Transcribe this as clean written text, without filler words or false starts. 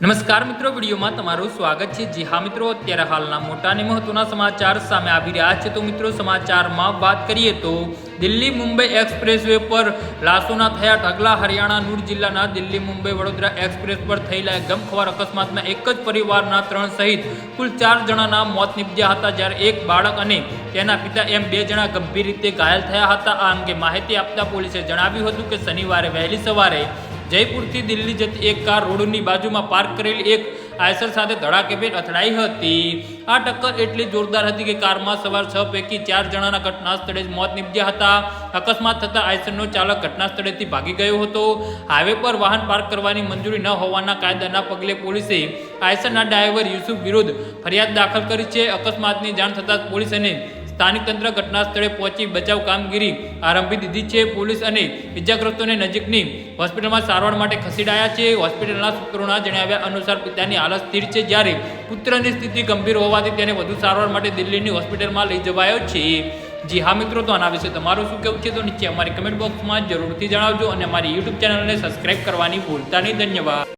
નમસ્કાર મિત્રો, વિડીયોમાં તમારું સ્વાગત છે। જી હા મિત્રો, અત્યારે હાલના મોટા અને મહત્વના સમાચાર સામે આવી રહ્યા છે। તો મિત્રો, સમાચારમાં વાત કરીએ તો દિલ્હી મુંબઈ એક્સપ્રેસવે પર લાશોના થયા ઢગલા। હરિયાણા નૂર જિલ્લાના દિલ્હી મુંબઈ વડોદરા એક્સપ્રેસ પર થયેલા ગમખ્વાર અકસ્માતમાં એક જ પરિવારના 3 સહિત કુલ 4 જણાના મોત નીપજ્યા હતા, જ્યારે એક બાળક અને તેના પિતા એમ 2 જણા ગંભીર રીતે ઘાયલ થયા હતા। આ અંગે માહિતી આપતા પોલીસે જણાવ્યું હતું કે શનિવારે વહેલી સવારે જયપુરથી દિલ્હી જતી એક કાર રોડની બાજુમાં પાર્ક કરેલી એક આઈસર સાથે ધડાકેભેર અથડાઈ હતી। આ ટક્કર એટલી જોરદાર હતી કે કારમાં સવાર 6 પૈકી 4 જણાના ઘટના સ્થળે જ મોત નીપજ્યા હતા। અકસ્માત થતાં આઈસરનો ચાલક ઘટના સ્થળેથી ભાગી ગયો હતો। હાઈવે પર વાહન પાર્ક કરવાની મંજૂરી ન હોવાના કાયદાના પગલે પોલીસે આઈસરના ડ્રાઈવર યુસુફ વિરુદ્ધ ફરિયાદ દાખલ કરી છે। અકસ્માતની જાણ થતાં જ પોલીસ અને સ્થાનિક તંત્ર ઘટના સ્થળે પહોંચી બચાવ કામગીરી આરંભી દીધી છે। પોલીસ અને ઇજાગ્રસ્તોને નજીકની હોસ્પિટલમાં સારવાર માટે ખસેડાયા છે। હોસ્પિટલના સૂત્રોના જણાવ્યા અનુસાર પિતાની હાલત સ્થિર છે, જ્યારે પુત્રની સ્થિતિ ગંભીર હોવાથી તેને વધુ સારવાર માટે દિલ્હીની હોસ્પિટલમાં લઈ જવાયો છે। જી હા મિત્રો, તો આના વિશે તમારું શું કહેવું છે તો નીચે અમારી કમેન્ટ બોક્સમાં જરૂરથી જણાવજો અને અમારી યુટ્યુબ ચેનલને સબસ્ક્રાઈબ કરવાની ભૂલતા નહીં। ધન્યવાદ।